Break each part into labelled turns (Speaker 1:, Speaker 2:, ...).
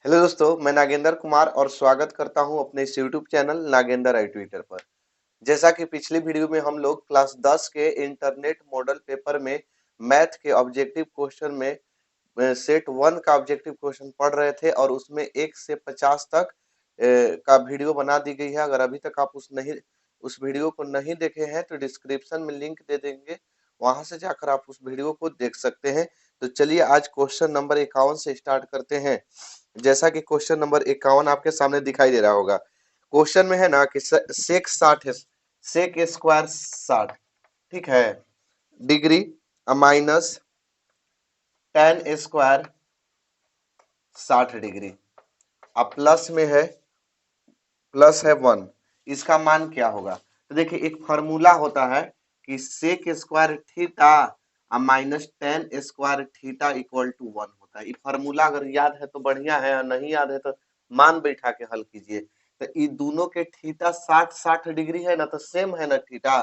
Speaker 1: Hello दोस्तों, मैं नागेंद्र कुमार और स्वागत करता हूं अपने इस यूट्यूब चैनल नागेंद्र आई ट्विटर पर। जैसा कि पिछली वीडियो में हम लोग क्लास 10 के इंटरनेट मॉडल पेपर में मैथ के ऑब्जेक्टिव क्वेश्चन में सेट 1 का ऑब्जेक्टिव क्वेश्चन पढ़ रहे थे और उसमें 1 से 50 तक का वीडियो बना दी गई है। अगर अभी तक आप उस वीडियो को नहीं देखे हैं तो डिस्क्रिप्शन में लिंक दे देंगे, वहां से जाकर आप उस वीडियो को देख सकते हैं। तो चलिए आज क्वेश्चन नंबर 51 से स्टार्ट करते हैं। जैसा कि क्वेश्चन नंबर 51 आपके सामने दिखाई दे रहा होगा। क्वेश्चन में है ना कि सेक 60 है, सेक स्क्वायर 60, ठीक है, degree minus tan square 60 degree. अब प्लस में है, प्लस है 1, इसका मान क्या होगा? तो देखिए एक फॉर्मूला होता है कि sec square theta minus tan square theta equal to 1 होता है। ये फॉर्मूला अगर याद है तो बढ़िया है, और नहीं याद है तो मान बैठा के हल कीजिए। तो ये दोनों के थीटा 60-60 डिग्री है ना, तो सेम है ना थीटा।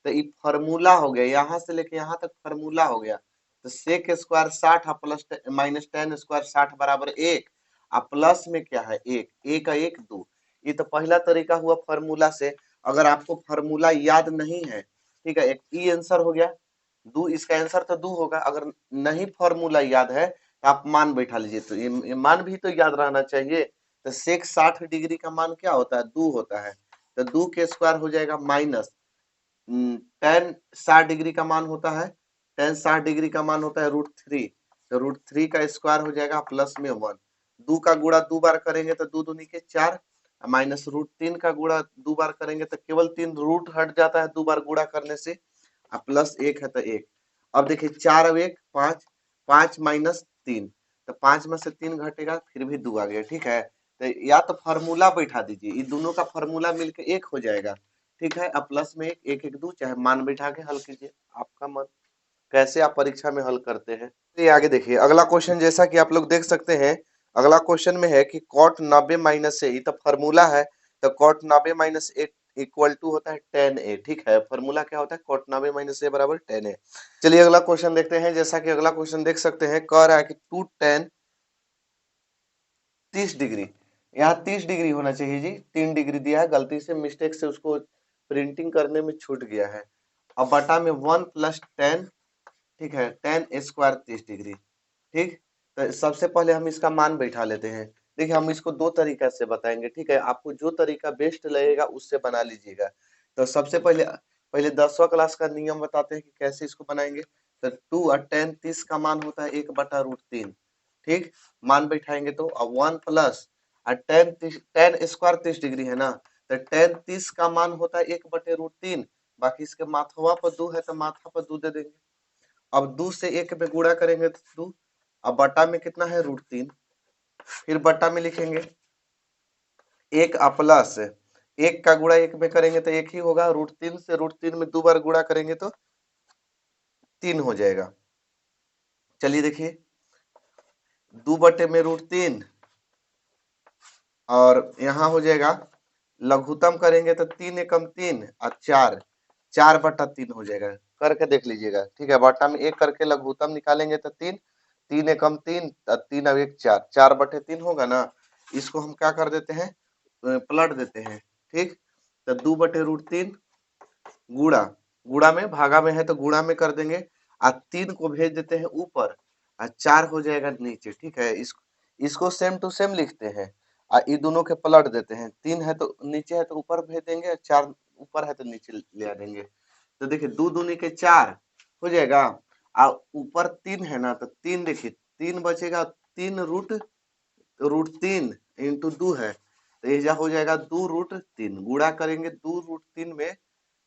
Speaker 1: तो ये फॉर्मूला हो गया, यहाँ से लेके यहाँ तक फॉर्मूला हो गया। तो sec square 60 plus minus tan square 60 बराबर 1। अब प्लस में क्या है? एक का एक 2। ये तो पहला तरीका हुआ फॉर्मूला से। अगर आपको फॉर्मूला याद नहीं है, ठीक है, एक ई आंसर हो गया, दो इसका आंसर तो दो होगा। अगर नहीं फॉर्मूला याद है तो आप मान बैठा लीजिए, तो ये मान भी तो याद रहना चाहिए। तो सेक 60 डिग्री का मान क्या होता है? दो होता है। तो दो के स्क्वायर हो जाएगा माइनस टेन 60 डिग्री का मान होता है, टेन 60 डिग्री का मान होता है √3। तो √3 का स्क्वायर हो जाएगा प्लस में 1। दो का गुणा दो बार करेंगे तो दो दूनी के 4, माइनस √3 का गुणा दो बार करेंगे तो केवल 3 रूट हट जाता है दो बार गुणा करने से। अब प्लस 1 है तो 1। अब देखिए 4 अब 1 5, 5 माइनस 3, तो 5 में से 3 घटेगा, फिर भी 2 आ गया, ठीक है। तो या तो फार्मूला बैठा दीजिए, ये दोनों का फार्मूला मिलके 1 हो जाएगा, ठीक है। अब प्लस में 1 1 1 2, चाहे मान बैठा के हल कीजिए, आपका मन कैसे आप परीक्षा में हल करते हैं। ये आगे देखिए अगला क्वेश्चन, जैसा कि आप लोग देख सकते हैं। अगला क्वेश्चन में है कि कॉट 90 माइनस ए, ये तो फॉर्मूला है। तो cot 90 minus A equal to होता है 10a, ठीक है। फॉर्मूला क्या होता है? कॉट 90 माइनस ए बराबर 10a। चलिए अगला क्वेश्चन देखते हैं। जैसा कि अगला क्वेश्चन देख सकते हैं, कह रहा है कि 2 10 30 डिग्री। यहाँ 30 डिग्री होना चाहिए जी, 3 डिग्री दिया है, गलती से मिस्टेक से उसको प्रिंटिंग करने में छूट गया है। अब बटा में 1 प्लस 10, ठीक है, 10 स्क्वायर 30 डिग्री, ठीक। तो सबसे पहले हम इसका मान बैठा लेते हैं। देखिए हम इसको दो तरीका से बताएंगे, ठीक है। आपको जो तरीका बेस्ट लगेगा उससे बना लीजिएगा। तो सबसे पहले पहले 10वां क्लास का नियम बताते हैं कि कैसे इसको बनाएंगे। तो 2 और 10 30 का मान होता है 1/√3, ठीक। मान बैठाएंगे तो अब 1 प्लस 10 स्क्वायर 30 डिग्री है ना, तो 10 30 का मान होता है 1/√3। बाकी इसके माथवा पर 2 है तो माथा पर 2 दे देंगे। अब 2 से 1 में गुणा करेंगे तो 2, अब बटा में कितना है? √3। फिर बटा में लिखेंगे 1 प्लस 1 का गुणा 1 में करेंगे तो 1 ही होगा, √3 से √3 में 2 बार गुणा करेंगे तो 3 हो जाएगा। चलिए देखिए 2 बटे में √3, और यहाँ हो जाएगा लघुत्तम करेंगे तो 3 एकम 3 और 4, 4/3 हो जाएगा। करके देख लीजिएगा, ठीक है। बटा में 1 करके लघुत्तम निकालेंगे तो 3, 3 एकम 3 और 3 अब 1 4, 4/3 होगा ना। इसको हम क्या कर देते हैं? पलट देते हैं, ठीक। तो 2/√3 गुणा, गुणा में भागा में है तो गुणा में कर देंगे, और 3 को भेज देते हैं ऊपर, और 4 हो जाएगा नीचे, ठीक है। इसको सेम टू सेम लिखते हैं, और ये दोनों के पलट देते हैं। 3 है तो नीचे है तो ऊपर भेज देंगे, 4 ऊपर है तो नीचे ले आ देंगे। तो देखिए 2 दूनी के 4 हो जाएगा, और ऊपर 3 है ना, तो 3 देखिए 3 बचेगा, 3 √3 इंटू 2 है, तो ये हो जाएगा 2√3। गुणा करेंगे 2√3 में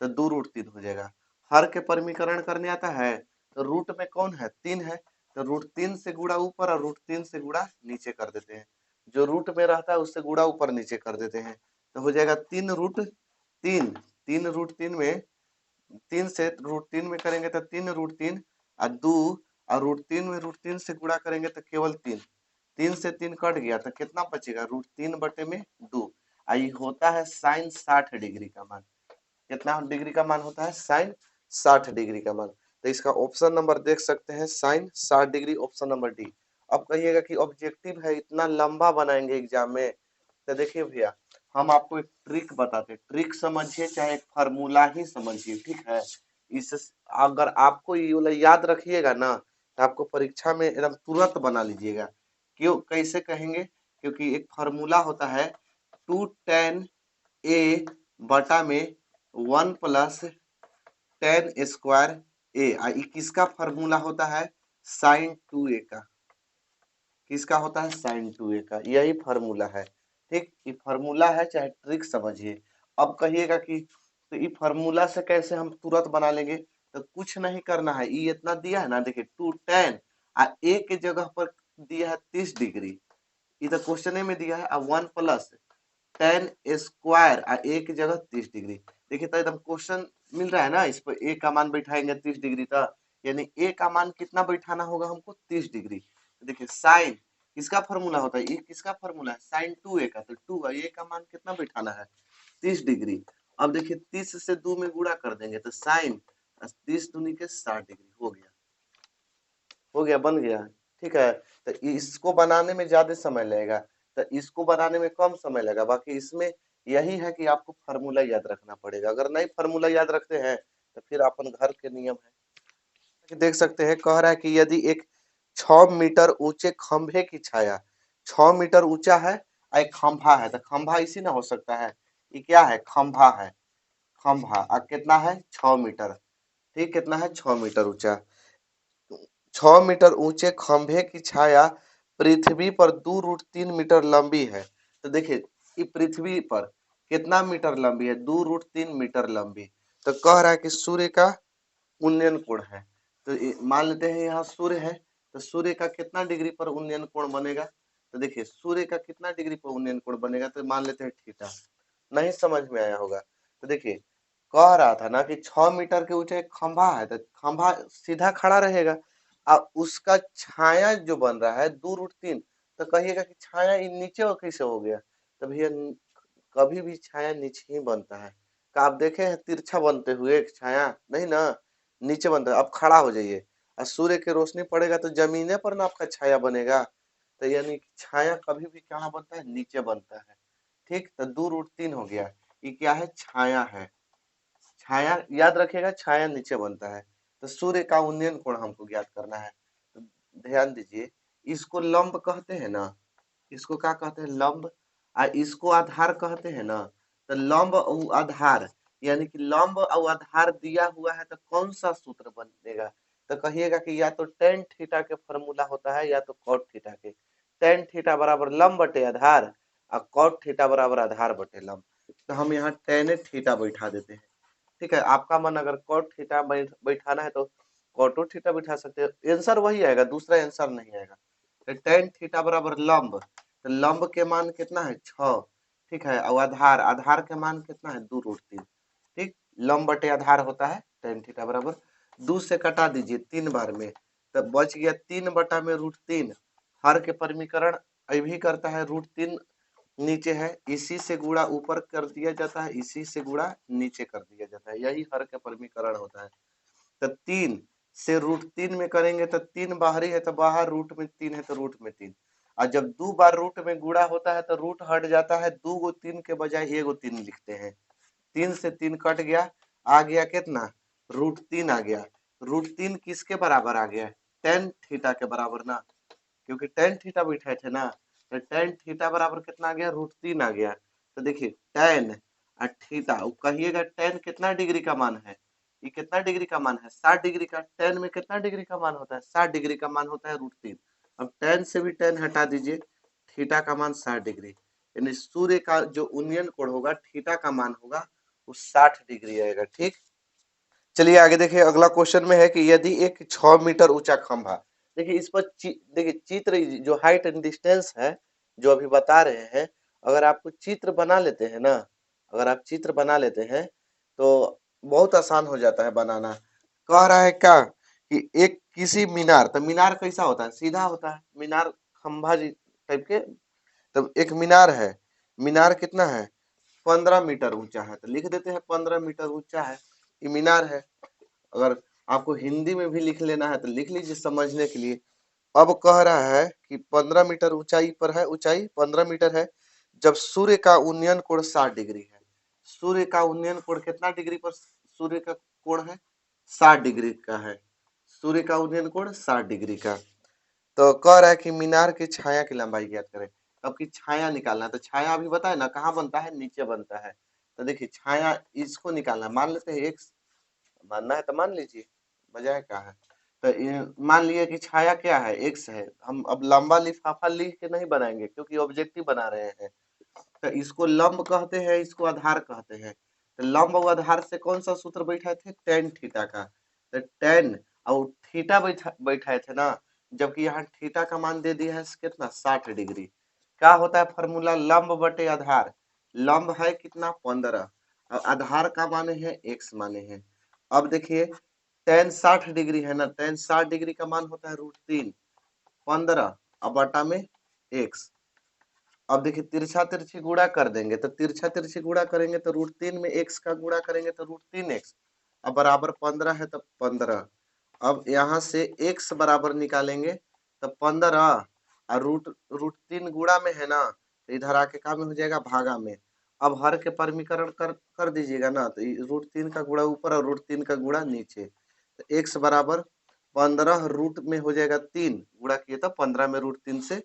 Speaker 1: तो 2√3 हो जाएगा। हर के परमीकरण करने आता है तो रूट में कौन है? 3 है, तो √3 से गुणा ऊपर और √3 से गुणा नीचे कर देते हैं। जो रूट में रहता है उससे गुणा ऊपर नीचे कर देते हैं, तो हो जाएगा 3√3। 3√3 में 3 से √3 में करेंगे तो 3√3 और 2, और √3 में √3 से गुणा करेंगे तो केवल 3, 3 से 3 कट गया तो कितना बचेगा? √3 बटे में 2। आई होता है साइन 60 डिग्री का मान। कितना डिग्री का मान होता है? साइन 60 डिग्री का मान। तो इसका ऑप्शन नंबर देख सकते हैं, sine 60 degree, option number D. अब कहिएगा कि ऑब्जेक्टिव है इतना लंबा बनाएंगे एग्जाम में, तो देखिए भैया हम आपको एक ट्रिक बताते हैं, ट्रिक समझिए चाहे एक फार्मूला ही समझिए, ठीक है। इस अगर आपको ये वाला याद रखिएगा ना तो आपको परीक्षा में एकदम तुरंत बना लीजिएगा। क्यों, कैसे कहेंगे, क्योंकि एक फार्मूला होता है 2 tan a बटा में 1 + tan² a, ये किसका फार्मूला होता है, sin 2a का, किसका होता है, sin 2a का, यही फार्मूला है, ठीक। ये फार्मूला है चाहे ट्रिक समझिए। अब कहिएगा कि तो ये फार्मूला से कैसे हम तुरंत बना लेंगे, तो कुछ नहीं करना है, ये इतना दिया है ना, देखिए 2 tan a के जगह पर दिया है 30 डिग्री, ये तो क्वेश्चन में दिया है, अब 1 + tan² a की जगह 30 डिग्री, देखिए तो एकदम क्वेश्चन मिल रहा है ना, इस पर a का मान बैठाएंगे 30 डिग्री का, यानी a का मान कितना बैठाना होगा हमको 30 डिग्री। तो देखिए साइन किसका फॉर्मूला होता है, ये किसका फॉर्मूला है, sin 2a का, तो 2 a का मान कितना बैठाना है 30 डिग्री। अब देखिए 30 से 2 में गुणा कर देंगे तो साइन 30 दूनी के 60 डिग्री हो गया, हो गया, बन गया, ठीक है। तो इसको बनाने में ज्यादा समय लगेगा, तो इसको बनाने में कम समय लगेगा, बाकी इसमें यही है कि आपको फार्मूला याद रखना पड़ेगा, अगर नहीं फार्मूला याद रखते हैं तो फिर अपन घर के नियम है कि देख सकते हैं, कह रहा है कि यदि एक 6 मीटर ऊंचे खंभे की छाया, 6 मीटर ऊंचा है और एक खंभा है, तो खंभा इसी ना हो सकता है, ये क्या है, खंभा है, खंभा, और कितना है 6 मीटर, ठीक, कितना है 6 मीटर ऊंचा, 6 मीटर ऊंचे खंभे की छाया पृथ्वी पर 2√3 मीटर लंबी है। तो देखिए ये पृथ्वी पर कितना मीटर लंबी है, 2√3 मीटर लंबी, तो कह रहा है कि सूर्य का उन्नयन कोण है, तो मान लेते हैं यहाँ सूर्य है, तो सूर्य का कितना डिग्री पर उन्नयन कोण बनेगा, तो देखिए सूर्य का कितना डिग्री पर उन्नयन कोण बनेगा, तो मान लेते हैं थीटा, नहीं समझ में आया होगा, तो देखिए कह रहा था ना कि 6 मीटर के ऊंचे एक खंभा है, तो खंभा सीधा खड़ा रहेगा, अब उसका छाया जो बन रहा है 2√3, तो कहिएगा कि छाया नीचे और कैसे हो गया, तो भैया कभी भी छाया नीचे ही बनता है, का आप देखे हैं तिरछा बनते हुए एक छाया, नहीं ना, नीचे बनता है। अब खड़ा हो जाइए और सूर्य की रोशनी पड़ेगा तो जमीने पर ना आपका छाया बनेगा, तो यानी कि छाया कभी भी कहाँ बनता है, नीचे बनता है, ठीक। तो 2√3 हो गया, ये क्या है, छाया है, छाया याद रखिएगा, छाया नीचे बनता है, तो सूर्य का उन्नयन कोण हमको ज्ञात करना है, तो ध्यान दीजिए, इसको लंब कहते हैं ना, इसको क्या कहते हैं, लंब, इसको आधार कहते हैं ना, तो लंब और आधार, यानी कि लंब और आधार दिया हुआ है तो कौन सा सूत्र बनेगा, तो कहिएगा कि या तो टेन थीटा के फॉर्मूला होता है या तो कॉट थीटा के, टेन थीटा बराबर लंब बटे आधार और कॉट थीटा बराबर आधार बटे लंब, तो हम यहाँ टेन थीटा बैठा देते हैं, ठीक है। आपका मन अगर कॉट थीटा बैठाना है तो कॉटो थीटा बैठा सकते हैं, आंसर वही आएगा, दूसरा आंसर नहीं आएगा, तो टेन थीटा बराबर लंब, तो लंब के मान कितना है 6, ठीक है, और आधार, आधार के मान कितना है 2√3, ठीक, लंब बटे आधार होता है टेन थीटा बराबर 2 से कटा दीजिए 3 बार में, तब बच गया 3/√3, हर के परिमीकरण भी करता है √3 नीचे है, इसी से गुणा ऊपर कर दिया जाता है, इसी से गुणा नीचे कर दिया जाता है, यही हर का परिमीकरण होता है। तो 3 से √3 में करेंगे तो 3 बाहरी है तो बाहर, रूट में 3 है तो रूट में 3, और जब 2 बार रूट में गुणा होता है तो रूट हट जाता है, 2 गो 3 के बजाय 1 गो 3 लिखते हैं, 3 से 3 कट गया, आ गया कितना, √3 आ गया, √3 किसके बराबर आ गया, टेन थीटा के बराबर ना, क्योंकि टेन थीटा बैठे थे ना, तो टेन थीटा बराबर कितना आ गया, √3 आ गया, तो देखिए टेन और थीटा, कहिएगा टेन कितना डिग्री का मान है, ये कितना डिग्री का मान है 60 डिग्री का, टेन में कितना डिग्री का मान होता है 60 डिग्री का मान होता है √3, अब टेन से भी टेन हटा दीजिए, थीटा का मान 60 डिग्री, यानी सूर्य का जो उन्नयन कोण होगा थीटा का मान होगा वो 60 डिग्री आएगा, ठीक। चलिए आगे देखिए, अगला क्वेश्चन में है कि यदि एक 6 मीटर ऊंचा खंभा, देखिए इस पर देखिए चित्र जो हाइट एंड डिस्टेंस है जो अभी बता रहे हैं, अगर आपको चित्र बना लेते हैं ना, अगर आप चित्र बना लेते हैं तो बहुत आसान हो जाता है बनाना। कह रहा है क्या कि एक किसी मीनार, तो मीनार कैसा होता है, सीधा होता है मीनार, खंभा जी टाइप के, तब एक मीनार है, मीनार कितना है 15 मीटर ऊंचा है, तो लिख देते हैं 15 मीटर ऊंचा है, ये मीनार है। अगर आपको हिंदी में भी लिख लेना है तो लिख लीजिए समझने के लिए। अब कह रहा है कि 15 मीटर ऊंचाई पर है, ऊंचाई 15 मीटर है, जब सूर्य का उन्नयन कोण 60 डिग्री है। सूर्य का उन्नयन कोण कितना डिग्री पर सूर्य का कोण है? 60 डिग्री का है। सूर्य का उन्नयन कोण 60 डिग्री का। तो कह रहा है कि मीनार की छाया की लंबाई ज्ञात करें। अब की छाया निकालना है, तो छाया अभी बताए ना कहाँ बनता है, नीचे बनता है। तो देखिए छाया इसको निकालना है। मान लेते हैं एक्स, मानना है तो मान लीजिए, बजाय क्या है। तो मान लिए कि छाया क्या है, एक्स है। हम अब लंबा लिफाफा लिख के नहीं बनाएंगे क्योंकि ऑब्जेक्टिव बना रहे हैं। तो इसको लंब कहते हैं, इसको आधार कहते हैं। तो लंब और आधार से कौन सा सूत्र बैठाए थे, टेन थीटा का। तो टेन और थीटा बैठाए थे ना, जबकि यहाँ थीटा का मान दे दिया है कितना, 60 डिग्री। क्या होता है फॉर्मूला, लंब बटे आधार। लंब है कितना, 15, और आधार का माने है एक्स माने हैं। अब देखिए टेन 60 डिग्री है ना, टेन 60 डिग्री का मान होता है √3, 15 और बटा में एक्स। अब देखिए तिरछा तिरछी गुणा कर देंगे, तो तिरछा तिरछी गुणा करेंगे तो √3 में एक्स का गुणा करेंगे तो √3x, अब बराबर 15 है तो 15। अब यहाँ से x बराबर निकालेंगे तो 15 और √3 गुणा में है ना, तो इधर आके काम में हो जाएगा भागा में। अब हर के परमीकरण कर दीजिएगा ना, तो √3 का गुणा ऊपर और √3 का गुणा नीचे। तो x बराबर 15 रूट में हो जाएगा 3, गुणा किए तो 15 में √3 से,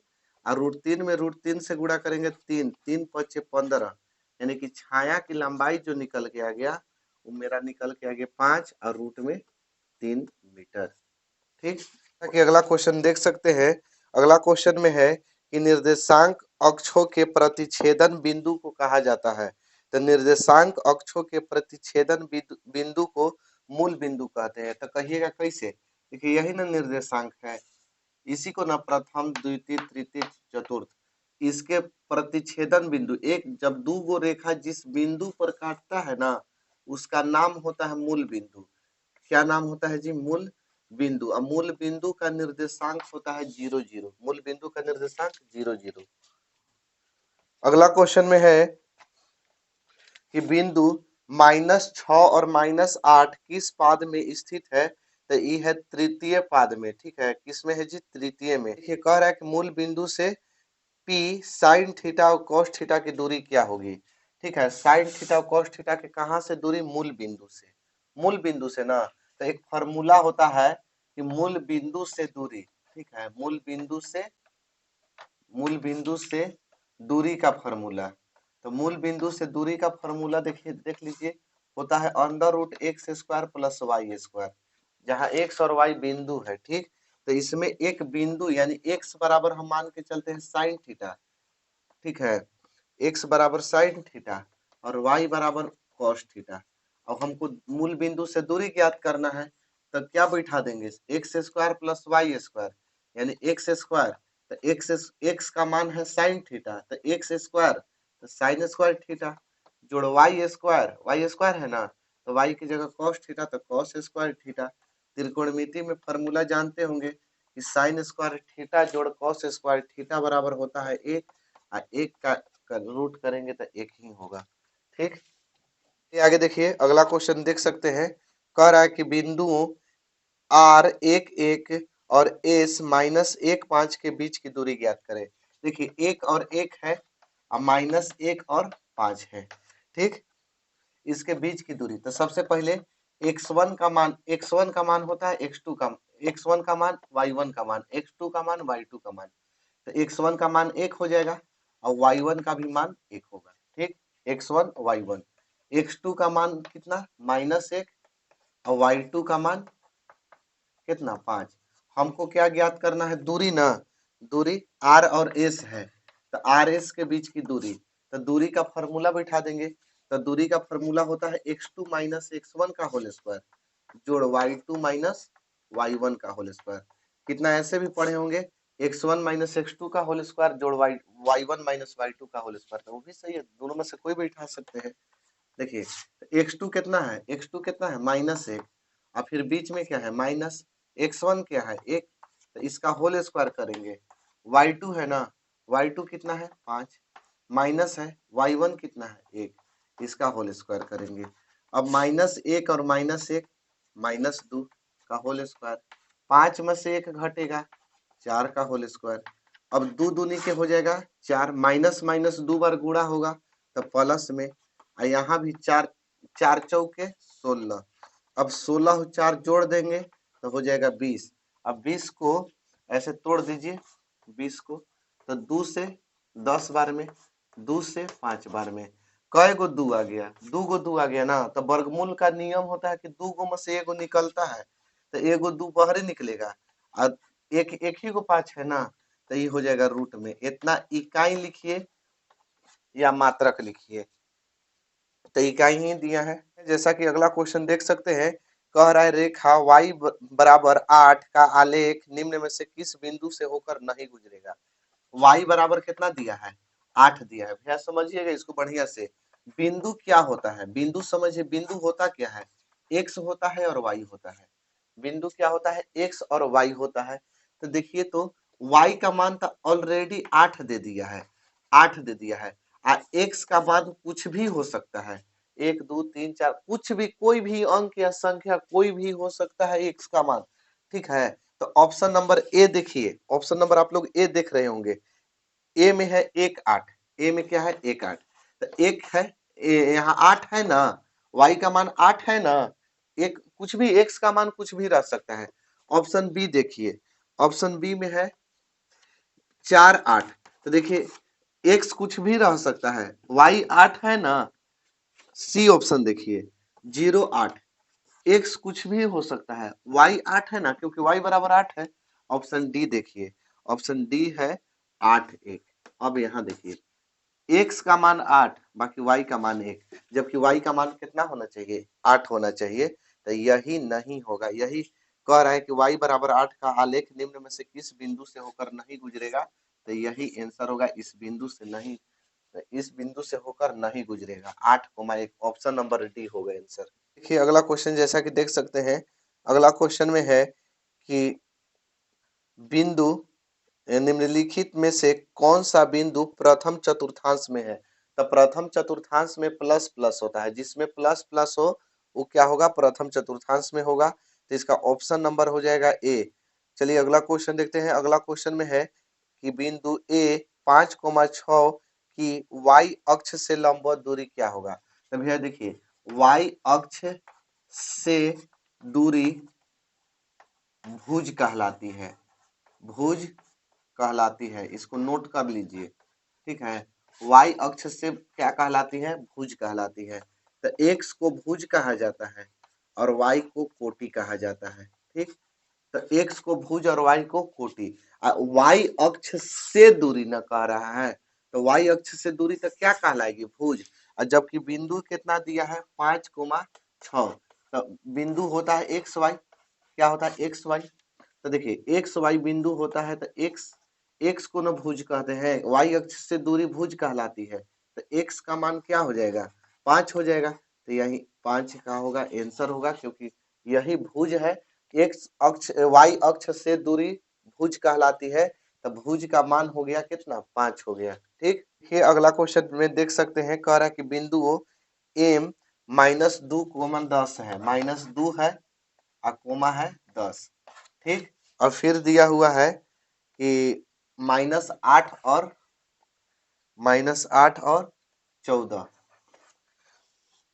Speaker 1: और √3 में √3 से गुणा करेंगे 3, 3 पचे 15, यानी कि छाया की लंबाई जो निकल के आ गया वो मेरा निकल के आ गया 5 और रूट में 3 मीटर। ठीक, कि अगला क्वेश्चन देख सकते हैं। अगला क्वेश्चन में है कि निर्देशांक अक्षों के प्रतिच्छेदन बिंदु को कहा जाता है। तो निर्देशांक अक्षों के प्रतिच्छेदन बिंदु को मूल बिंदु कहते हैं। तो कहिएगा कैसे, देखिए यही ना निर्देशांक है, इसी को ना प्रथम द्वितीय तृतीय चतुर्थ, इसके प्रतिच्छेदन बिंदु, एक जब दो गो रेखा जिस बिंदु पर काटता है ना, उसका नाम होता है मूल बिंदु। क्या नाम होता है जी, मूल बिंदु। और मूल बिंदु का निर्देशांक होता है 0 0, मूल बिंदु का निर्देशांक 0 0। अगला क्वेश्चन में है कि बिंदु -6 और -8 किस पाद में स्थित है। तो ये है तृतीय पाद में, ठीक है, किसमें है जी, तृतीय में। ये कह रहा है कि मूल बिंदु से P साइन थीटा और cos थीटा की दूरी क्या होगी। ठीक है, साइन थीटा और cos थीटा के कहाँ से दूरी, मूल बिंदु से। मूल बिंदु से ना, तो एक फॉर्मूला होता है कि मूल बिंदु से दूरी, ठीक है, मूल बिंदु से दूरी का फॉर्मूला। तो मूल बिंदु से दूरी का फॉर्मूला देखिए, देख लीजिए, होता है √x² + y², जहाँ x और y बिंदु है। ठीक, तो इसमें एक बिंदु यानी x बराबर हम मान के चलते हैं साइन थीटा, ठीक है, x बराबर साइन थीटा और y बराबर cos थीटा। अब हमको मूल बिंदु से दूरी ज्ञात करना है, तो क्या बैठा देंगे, x² + y² यानी x², तो x का मान है साइन थीटा, तो x² तो sin² थीटा, जोड़ y² है ना, तो y की जगह cos थीटा तो cos² थीटा। त्रिकोणमिति में फॉर्मूला जानते होंगे कि sin² थीटा जोड़ cos² थीटा बराबर होता है 1, और 1 का रूट करेंगे तो 1 ही होगा। ठीक, ये आगे देखिए, अगला क्वेश्चन देख सकते हैं। कह रहा है कि बिंदुओं R11 और S-1 के बीच की दूरी ज्ञात करें। देखिए 1 और 1 है और -1 और 5 है। ठीक, इसके बीच की दूरी, तो सबसे पहले x1 का मान होता है x2 का, x1 का मान y1 का मान, x2 का मान y2 का मान। तो x1 का मान 1 हो जाएगा और y1 का भी मान 1 होगा। ठीक, x1 y1, x2 का मान कितना, -1 और y2 का मान कितना, 5। हमको क्या ज्ञात करना है, दूरी ना, दूरी r और s है, तो r s के बीच की दूरी, तो दूरी का फॉर्मूला बैठा देंगे। तो दूरी का फॉर्मूला होता है x2 - x1 का होल स्क्वायर जोड़ y2 - y1 का होल स्क्वायर। कितना ऐसे भी पढ़े होंगे, x1 - x2 का होल स्क्वायर जोड़ y1 - y2 का होल स्क्वायर, तो वो भी सही है, दोनों में से कोई बैठा सकते हैं। देखिए x2 कितना है, x2 कितना है, -1, और फिर बीच में क्या है माइनस, x1 क्या है 1, तो इसका होल स्क्वायर करेंगे। y2 है ना, y2 कितना है 5, माइनस है y1 कितना है 1, इसका होल स्क्वायर करेंगे। अब -1 और -1 -2 का होल स्क्वायर, 5 में से 1 घटेगा 4 का होल स्क्वायर। अब 2 दूनी के हो जाएगा 4, माइनस माइनस 2 बार गुणा होगा तो प्लस में, और यहाँ भी 4, 4 चौके 16। अब 16 और 4 जोड़ देंगे तो हो जाएगा 20। अब 20 को ऐसे तोड़ दीजिए, 20 को तो 2 से 10 बार में, 2 से 5 बार में कई गो 2 आ गया, 2 गो 2 आ गया ना। तो वर्गमूल का नियम होता है कि 2 गो में से एगो निकलता है, तो एगो 2 बाहर ही निकलेगा, और एक ही को 5 है ना, तो ये हो जाएगा रूट में। इतना इकाई लिखिए या मात्रक लिखिए, तो इकाई ही दिया है। जैसा कि अगला क्वेश्चन देख सकते हैं, कह रहा है रेखा y बराबर 8 का आलेख निम्न में से किस बिंदु से होकर नहीं गुजरेगा। y बराबर कितना दिया है, 8 दिया है। भैया समझिएगा इसको बढ़िया से। बिंदु क्या होता है, बिंदु समझिए, बिंदु होता क्या है, x होता है और y होता है। बिंदु क्या होता है, x और y होता है। तो देखिए, तो y का मान तो ऑलरेडी 8 दे दिया है, 8 दे दिया है। x का मान कुछ भी हो सकता है, 1 2 3 4, कुछ भी, कोई भी अंक या संख्या कोई भी हो सकता है x का मान। ठीक है, तो ऑप्शन नंबर ए देखिए, ऑप्शन नंबर आप लोग ए देख रहे होंगे, ए में है 1 8, ए में क्या है 1 8, तो एक है, यहाँ 8 है ना, y का मान 8 है ना, एक कुछ भी x का मान कुछ भी रह सकता है। ऑप्शन बी देखिए, ऑप्शन बी में है 4 8, तो देखिए x कुछ भी रह सकता है, y 8 है ना। सी ऑप्शन देखिए 0 8, x कुछ भी हो सकता है, y 8 है ना, क्योंकि y बराबर 8 है। ऑप्शन डी देखिए, ऑप्शन डी है 8 1। अब यहाँ देखिए, x का मान 8, बाकी y का मान 1, जबकि y का मान कितना होना चाहिए, 8 होना चाहिए। तो यही नहीं होगा, यही कह रहा है कि y बराबर 8 का आलेख निम्न में से किस बिंदु से होकर नहीं गुजरेगा। तो यही आंसर होगा, इस बिंदु से नहीं, इस बिंदु से होकर नहीं गुजरेगा। 8,1 ऑप्शन नंबर डी होगा आंसर। देखिए अगला क्वेश्चन, जैसा कि देख सकते हैं, अगला क्वेश्चन में है कि बिंदु निम्नलिखित में से कौन सा बिंदु प्रथम चतुर्थांश में है। तो प्रथम चतुर्थांश में प्लस प्लस होता है, जिसमें प्लस प्लस हो वो क्या होगा, प्रथम चतुर्थांश में होगा। तो इसका ऑप्शन नंबर हो जाएगा ए। चलिए अगला क्वेश्चन देखते हैं। अगला क्वेश्चन में है कि बिंदु ए 5,6 की y अक्ष से लंबवत दूरी क्या होगा। तो भैया देखिए, y अक्ष से दूरी भुज कहलाती है, भुज कहलाती है, इसको नोट कर लीजिए। ठीक है, y अक्ष से क्या कहलाती है, भुज कहलाती है। तो x को भुज कहा जाता है और y को कोटि कहा जाता है। ठीक, तो x को भुज और y को कोटि। y अक्ष से दूरी न कह रहा है, तो y अक्ष से दूरी तो क्या कहलाएगी, भुज। और जबकि बिंदु कितना दिया है, 5,6, तो बिंदु होता है एक्स वाई, क्या होता है एक्स वाई। तो देखिए एक्स वाई बिंदु होता है, तो एक्स, एक्स को न भुज कहते हैं, वाई अक्ष से दूरी भुज कहलाती है। तो एक्स का मान क्या हो जाएगा, 5 हो जाएगा। तो यही 5 का होगा आंसर होगा, क्योंकि यही भुज है। एक्स अक्ष, वाई अक्ष से दूरी भुज कहलाती है, तो भुज का मान हो गया कितना, 5 हो गया। ठीक, देखिए अगला क्वेश्चन में देख सकते हैं, कह रहा है कि बिंदु एम -2,10 है, -2 है और कोमा है 10। ठीक, और फिर दिया हुआ है कि -8 और -14।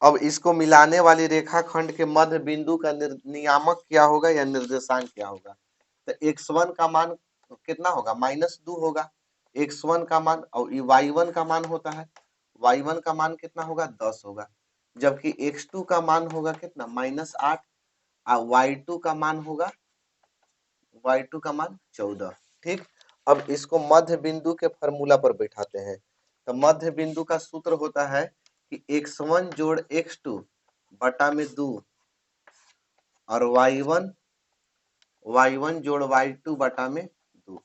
Speaker 1: अब इसको मिलाने वाली रेखाखंड के मध्य बिंदु का नियामक क्या होगा या निर्देशांक क्या होगा। तो x1 का मान कितना होगा, -2 होगा x1 का मान, और y1 का मान होता है, y1 का मान कितना होगा, 10 होगा। जबकि x2 का मान होगा कितना, -8, और y2 का मान होगा, y2 का मान 14। ठीक, अब इसको मध्य बिंदु के फार्मूला पर बैठाते हैं। तो मध्य बिंदु का सूत्र होता है कि x1 जोड़ x2 बटा में 2 और y1 जोड़ y2 बटा में 2,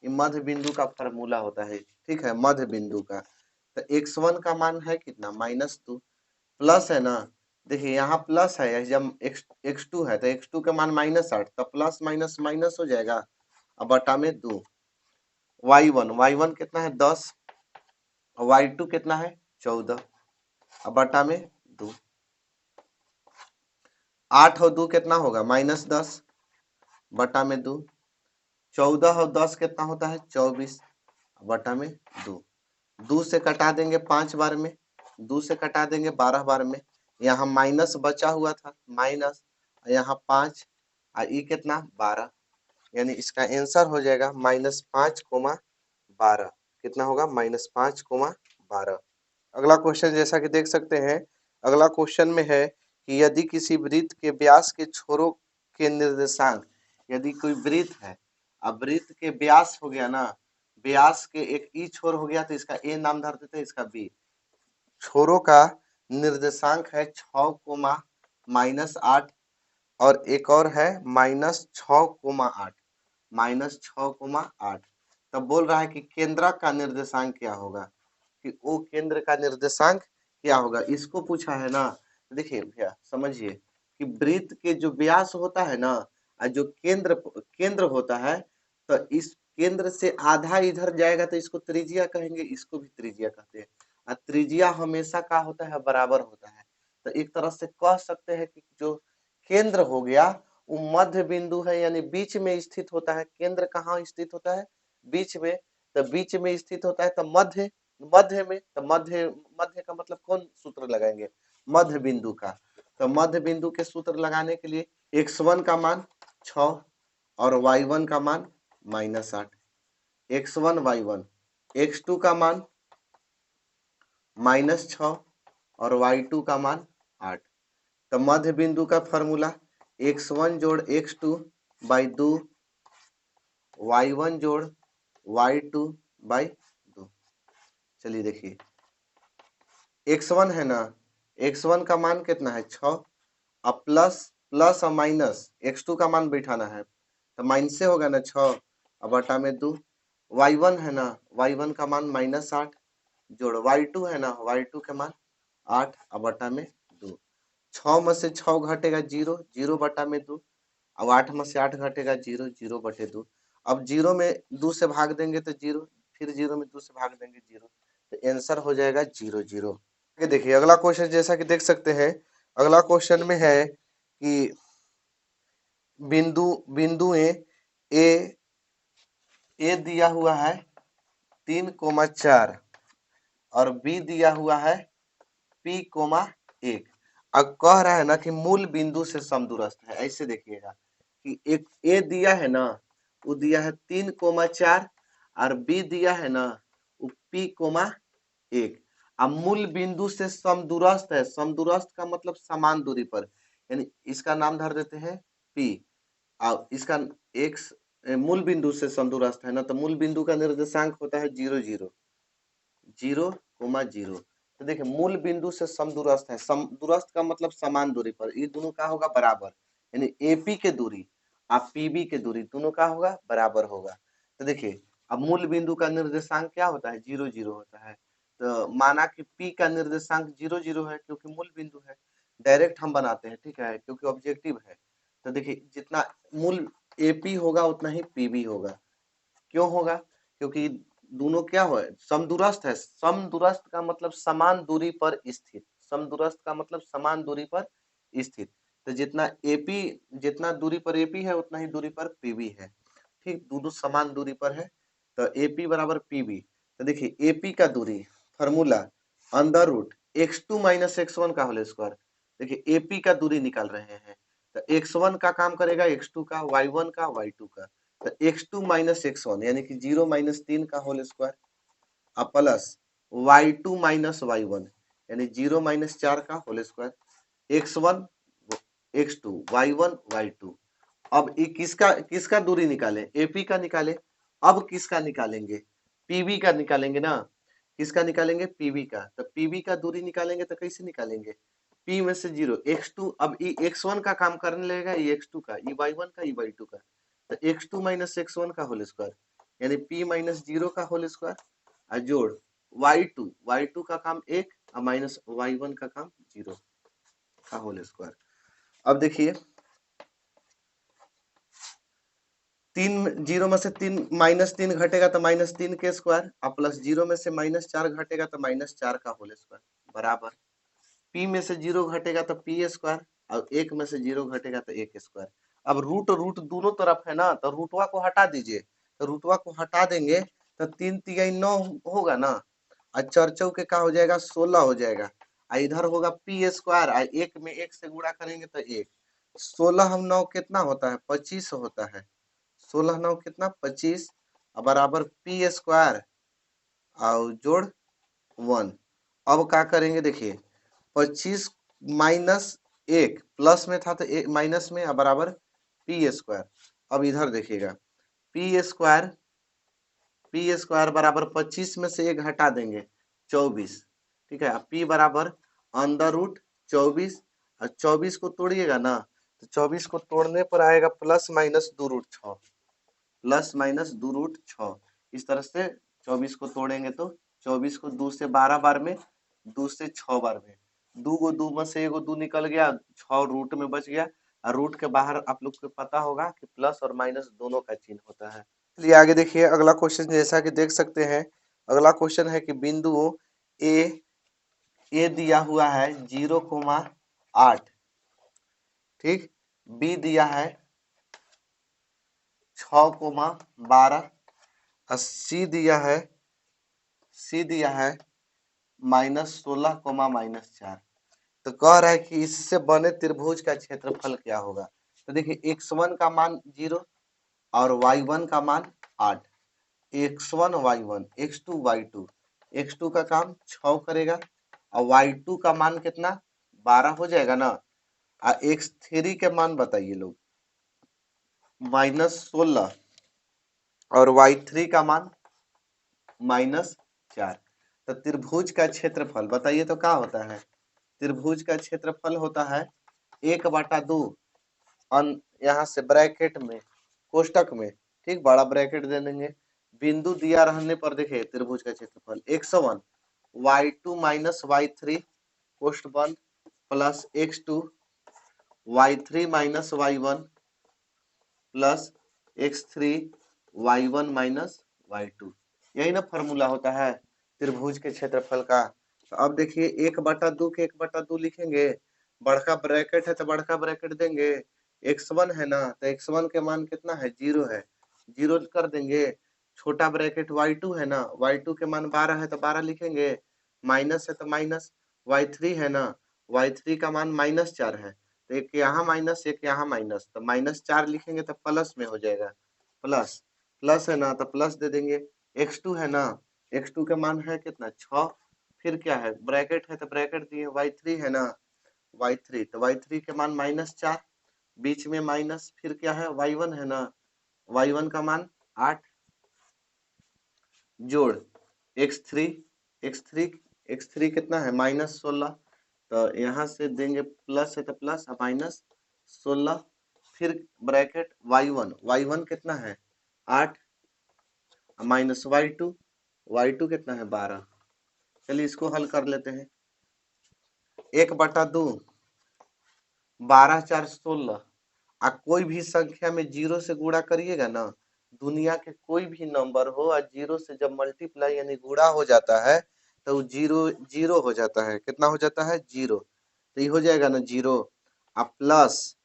Speaker 1: ये मध्य बिंदु का फार्मूला होता है। ठीक है, मध्य बिंदु का। तो x1 का मान है कितना, -2, प्लस है ना, देखिए यहाँ प्लस है, जब x2 है तो x2 का मान -8, तो प्लस माइनस माइनस हो जाएगा, अब बटा में 2, y1 कितना है 10, y2 कितना है 14, अब बटा में 2, 8 और 2 कितना होगा, -10 बटा में 2, 14 और 10 कितना होता है 24 बटा में 2। 2 से कटा देंगे 5 बार में, 2 से कटा देंगे 12 बार में। यहाँ माइनस बचा हुआ था माइनस, यहाँ 5 और ये कितना 12, यानी इसका आंसर हो जाएगा -5,12। कितना होगा -5,12। अगला क्वेश्चन जैसा कि देख सकते हैं, अगला क्वेश्चन में है कि यदि किसी वृत्त के व्यास के छोरों के निर्देशांक, यदि कोई वृत्त है, अब वृत्त के व्यास हो गया ना, व्यास के एक ई छोर हो गया तो इसका ए नाम धर देते हैं, इसका बी। छोरों का निर्देशांक है 6,-8 और एक और है -6,8, -6,8। तब बोल रहा है कि केंद्रक का निर्देशांक क्या होगा, कि वो केंद्र का निर्देशांक क्या होगा, इसको पूछा है ना। देखिए भैया समझिए कि वृत्त के जो व्यास होता है ना और जो केंद्र होता है, तो इस केंद्र से आधा इधर जाएगा तो इसको त्रिज्या कहेंगे, इसको भी त्रिज्या कहते हैं। और त्रिज्या हमेशा का होता है बराबर होता है। तो एक तरह से कह सकते हैं कि जो केंद्र हो गया वो मध्य बिंदु है, यानी बीच में स्थित होता है। केंद्र कहाँ स्थित होता है, बीच में। तो बीच में स्थित होता है तो मध्य, मध्य में, तो मध्य, मध्य का मतलब कौन सूत्र लगाएंगे, मध्य बिंदु का। तो मध्य बिंदु के सूत्र लगाने के लिए x1 का मान 6 और y1 का मान -8, x1 y1, x2 का मान -6 और y2 का मान 8। तो मध्य बिंदु का फॉर्मूला x1 जोड़ x2 बाई 2, y1 जोड़ y2 बाई 2। चलिए देखिए x1 है ना, x1 का मान कितना है 6, अब प्लस प्लस और माइनस x2 का मान बैठाना है, तो माइनस से होगा ना 6 और बटा में 2। y1 है ना, y1 का मान -8 जोड़ y2 है ना, y2 का मान 8 और बटा में 2। 6 में से 6 घटेगा 0, 0 बटा में 2। अब 8 में से 8 घटेगा 0, 0 बटे 2। अब 0 में 2 से भाग देंगे तो 0, फिर 0 में 2 से भाग देंगे 0, तो आंसर हो जाएगा 0, 0। आगे देखिए अगला क्वेश्चन जैसा कि देख सकते हैं, अगला क्वेश्चन में है कि बिंदुएं ए दिया हुआ है 3,4 और बी दिया हुआ है P,1। अब कह रहा है ना कि मूल बिंदु से समदूरस्थ है। ऐसे देखिएगा कि एक ए दिया है ना, वो दिया है 3,4 और बी दिया है ना वो P,1। अब मूल बिंदु से समदूरस्थ है, समदूरस्थ का मतलब समान दूरी पर, यानी इसका नाम धर देते हैं P। अब इसका एक्स मूल बिंदु से समदूरस्थ है ना, तो मूल बिंदु का निर्देशांक होता है 0, 0, 0,0। तो देखिए मूल बिंदु से समदूरस्थ है, समदूरस्थ का मतलब समान दूरी पर, ये दोनों का होगा बराबर, यानी एपी के दूरी और पीबी के दूरी दोनों का होगा बराबर होगा। तो देखिए अब मूल बिंदु का निर्देशांक क्या होता है 0, 0 होता है। तो माना कि पी का निर्देशांक 0, 0 है क्योंकि मूल बिंदु है, डायरेक्ट हम बनाते हैं, ठीक है, क्योंकि ऑब्जेक्टिव है। तो देखिए जितना मूल एपी होगा उतना ही पीबी होगा। क्यों होगा, क्योंकि दोनों क्या हो समदूरस्थ है, समदूरस्थ का मतलब समान दूरी पर स्थित, समदूरस्थ का मतलब समान दूरी पर स्थित। तो जितना एपी, जितना दूरी पर एपी है उतना ही दूरी पर पीबी है, ठीक, दोनों समान दूरी पर है। तो एपी बराबर पीबी। तो देखिए एपी का दूरी formula under root x2 minus x1 का होल स्क्वायर। देखिए एपी का दूरी निकाल रहे हैं, तो x1 का काम करेगा x2 का, y1 का, y2 का। तो x2 माइनस x1 यानी कि 0 माइनस 3 का होल स्क्वायर अब प्लस y2 माइनस y1 यानी 0 माइनस 4 का whole square, x1 x2 y1 y2। अब ये किसका किसका दूरी निकाले, एपी का निकाले। अब किसका निकालेंगे, पीबी का निकालेंगे ना, किसका निकालेंगे पीबी का। तो पीबी का दूरी निकालेंगे तो कैसे निकालेंगे, पी में से 0 x2, अब ये x1 का काम करने लगेगा, ये x2 का, ये y1 का, ये y2 का। तो x2 माइनस x1 का होल स्क्वायर यानी p माइनस 0 का होल स्क्वायर और जोड़ y2, y2 का काम 1 और माइनस y1 का काम 0 का होल स्क्वायर। अब देखिए 3 0 में से 3 -3 घटेगा तो -3 के स्क्वायर और प्लस 0 में से -4 घटेगा तो -4 का होल स्क्वायर बराबर p में से 0 घटेगा तो p स्क्वायर और 1 में से 0 घटेगा तो 1 स्क्वायर। अब रूट रूट दोनों तरफ है ना, तो रूटवा को हटा दीजिए, तो रूटवा को हटा देंगे तो 3×3 होगा ना, और चर चौके का हो जाएगा 16 हो जाएगा, और इधर होगा पी स्क्वायर, और एक में एक से गुणा करेंगे तो एक, 16 हम 9 कितना होता है 25 होता है, 16 9 कितना 25, बराबर पी स्क्वायर और जोड़ 1। अब क्या करेंगे देखिए, 25 माइनस 1 प्लस में था तो माइनस में, बराबर पी स्क्वायर। अब इधर देखिएगा, पी स्क्वायर बराबर 25 में से 1 हटा देंगे 24, ठीक है। पी बराबर अंडर रूट 24, और 24 को तोड़िएगा ना, तो 24 को तोड़ने पर आएगा प्लस माइनस 2√6, प्लस माइनस 2√6। इस तरह से 24 को तोड़ेंगे तो 24 को 2 से 12 बार में, 2 से 6 बार में, 2 को 2 में से एगो 2 निकल गया, 6 रूट में बच गया, और रूट के बाहर आप लोग को पता होगा कि प्लस और माइनस दोनों का चिन्ह होता है। चलिए आगे देखिए अगला क्वेश्चन, जैसा कि देख सकते हैं अगला क्वेश्चन है कि बिंदु ए दिया हुआ है 0,8, ठीक, बी दिया है 6,12, और सी दिया है -16, -4। तो कह रहा है कि इससे बने त्रिभुज का क्षेत्रफल क्या होगा। तो देखिए x1 का मान 0 और y1 का मान 8, x1 y1, x2 y2, x2 का काम 6 करेगा, और y2 का मान कितना 12 हो जाएगा ना, और x3 के मान बताइए लोग -16, और y3 का मान -4। तो त्रिभुज का क्षेत्रफल बताइए तो क्या होता है, त्रिभुज का क्षेत्रफल होता है 1/2, यहाँ से ब्रैकेट में कोष्टक में, ठीक, बड़ा ब्रैकेट दे देंगे, बिंदु दिया रहने पर देखिए त्रिभुज का क्षेत्रफल x1 y2 माइनस y3 कोष्ट बंद, plus x2 y3 minus y1 plus x3 y1 minus y2। यही ना फॉर्मूला होता है त्रिभुज के क्षेत्रफल का। तो अब देखिए 1/2 के 1/2 लिखेंगे, बड़का ब्रैकेट है तो बड़का ब्रैकेट देंगे, x1 है ना, तो x1 के मान कितना है 0 है, 0 कर देंगे, छोटा ब्रैकेट y2 है ना, y2 के मान 12 है तो 12 लिखेंगे, माइनस है तो माइनस, y3 है ना, y3 का मान -4 है, तो एक यहाँ माइनस एक यहाँ माइनस, तो -4 लिखेंगे तो प्लस में हो जाएगा, प्लस प्लस है ना तो प्लस दे देंगे, x2 है ना, x2 का मान है कितना 6, फिर क्या है ब्रैकेट है तो ब्रैकेट दिए, y3 है ना, y3 तो y3 के मान -4, बीच में माइनस, फिर क्या है y1 है ना, y1 का मान 8, जोड़ x3 x3 कितना है -16, तो यहाँ से देंगे प्लस है तो प्लस, -16, फिर ब्रैकेट y1 कितना है 8, माइनस y2 कितना है 12। चलिए इसको हल कर लेते हैं, 1/2, 12 4 16, कोई भी संख्या में 0 से गुणा करिएगा ना, दुनिया के कोई भी नंबर हो और 0 से जब मल्टीप्लाई यानी गुणा हो जाता है तो वो 0 0 हो जाता है, कितना हो जाता है 0, तो ये हो जाएगा ना 0, प्लस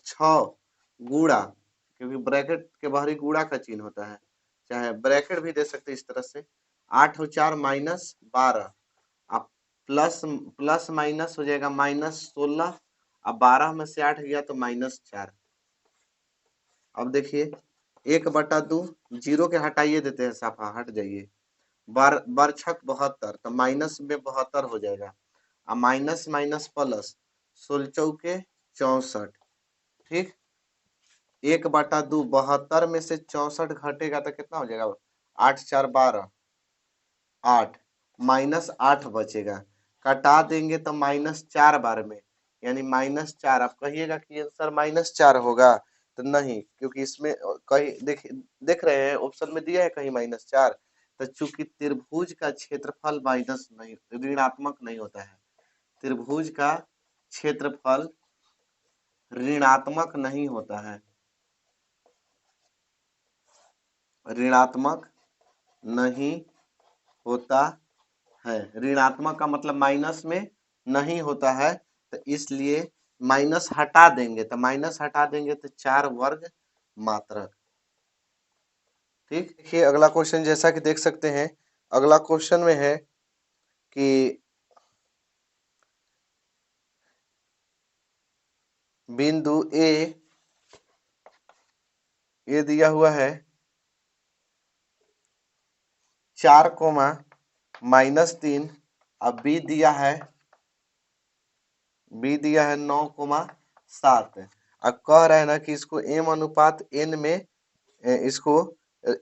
Speaker 1: 6 गुणा, क्योंकि ब्रैकेट के बाहरी गुणा का चिन्ह होता है, चाहे ब्रैकेट भी दे सकते इस तरह से, 8 और 4 -12, अब प्लस प्लस माइनस हो जाएगा -16, अब 12 में से 8 गया तो -4। अब देखिए 1/2, 0 के हटाइए देते हैं, साफा हट जाइए, बार छक 72, तो माइनस में 72 हो जाएगा, अब माइनस माइनस प्लस, 16 चौके 64, ठीक, 1/2, 72 में से 64 घटेगा तो कितना हो जाएगा, 8 4 12, 8 -8 बचेगा, कटा देंगे तो -4 बार में, यानी -4। आप कहिएगा कि आंसर -4 होगा, तो नहीं, क्योंकि इसमें कहीं देख रहे हैं ऑप्शन में दिया है कहीं -4, तो चूंकि त्रिभुज का क्षेत्रफल माइनस नहीं ऋणात्मक नहीं होता है, त्रिभुज का क्षेत्रफल ऋणात्मक नहीं होता है, ऋणात्मक नहीं होता है, ऋणात्मक का मतलब माइनस में नहीं होता है, तो इसलिए माइनस हटा देंगे तो माइनस हटा देंगे तो 4 वर्ग मात्रक। ठीक, देखिए अगला क्वेश्चन जैसा कि देख सकते हैं, अगला क्वेश्चन में है कि बिंदु ए ये दिया हुआ है 4, -3 अब बी दिया है 9, 7। अब कह रहा है ना कि इसको m अनुपात n में इसको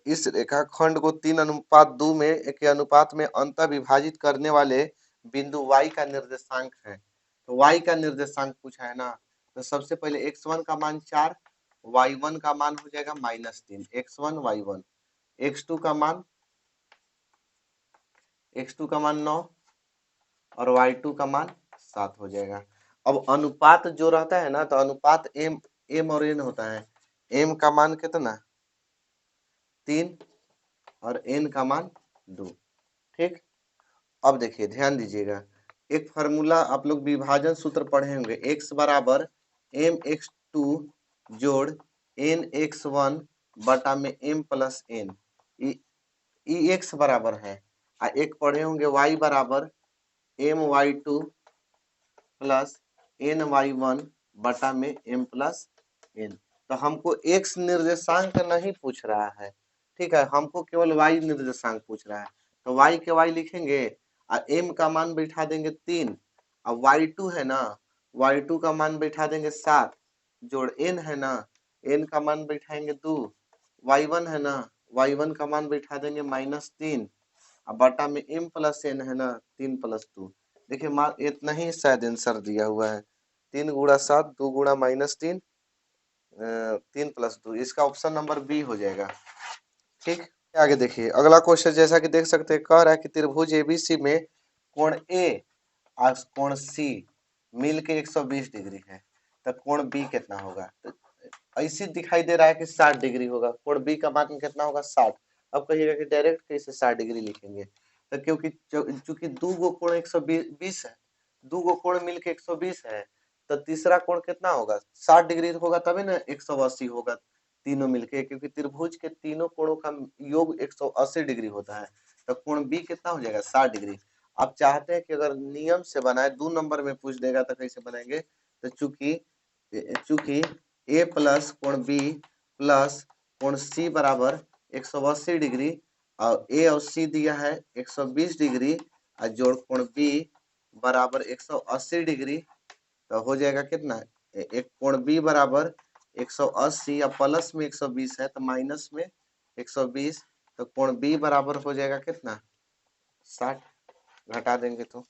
Speaker 1: इस रेखाखंड को 3:2 में के अनुपात में अंतः विभाजित करने वाले बिंदु y का निर्देशांक है। तो y का निर्देशांक पूछा है ना, तो सबसे पहले x1 का मान 4, y1 का मान हो जाएगा -3, x1 y1, x2 का मान 9 और y2 का मान 7 हो जाएगा। अब अनुपात जो रहता है ना, तो अनुपात m और n होता है। m का मान कितना 3 और n का मान 2। ठीक, अब देखिए ध्यान दीजिएगा, एक फार्मूला आप लोग विभाजन सूत्र पढ़े होंगे, x बराबर mx2 जोड़ nx1 बटा में m प्लस n, x बराबर है। एक पढ़े होंगे y बराबर my2 प्लस ny1 बटा में m प्लस n। तो हमको x निर्देशांक नहीं पूछ रहा है, ठीक है, हमको केवल y निर्देशांक पूछ रहा है। तो y के y लिखेंगे और m का मान बैठा देंगे 3। अब y2 है ना, y2 का मान बैठा देंगे 7 जोड़ n है ना, n का मान बैठाएंगे 2, y1 है ना, y1 का मान बैठा देंगे -3 अब बटा में m प्लस n है ना 3 + 2। देखिए मान इतना ही शायद आंसर दिया हुआ है, 3 × 7 2 × -3 3 + 2, इसका ऑप्शन नंबर बी हो जाएगा। ठीक, आगे देखिए अगला क्वेश्चन जैसा कि देख सकते हैं, कह रहा है कि त्रिभुज एबीसी में कोण ए और कोण सी मिल के 120 डिग्री है, तो कोण बी कितना होगा। तो ऐसे दिखाई दे रहा है कि 60 डिग्री होगा, कोण बी का मान कितना होगा 60। अब कहिएगा कि डायरेक्ट कैसे 60 डिग्री लिखेंगे, तो क्योंकि चूंकि दो गो कोण 120 है, दो गो कोण मिलके 120 है, तो तीसरा कोण कितना होगा 60 डिग्री होगा, तभी ना 180 होगा तीनों मिलके, क्योंकि त्रिभुज के तीनों कोणों का योग 180 डिग्री होता है। तो कोण बी कितना हो जाएगा 60 डिग्री। आप चाहते हैं कि अगर नियम से बनाए, 2 नंबर में पूछ देगा तो कैसे बनाएंगे, तो चूंकि ए प्लस कोण बी प्लस कोण सी बराबर 180 डिग्री और ए और सी दिया है 120 डिग्री और जोड़ कोण बी बराबर 180 डिग्री, तो हो जाएगा कितना, एक कोण बी बराबर 180 या प्लस में 120 है तो माइनस में 120, तो कोण बी बराबर हो जाएगा कितना 60, घटा देंगे तो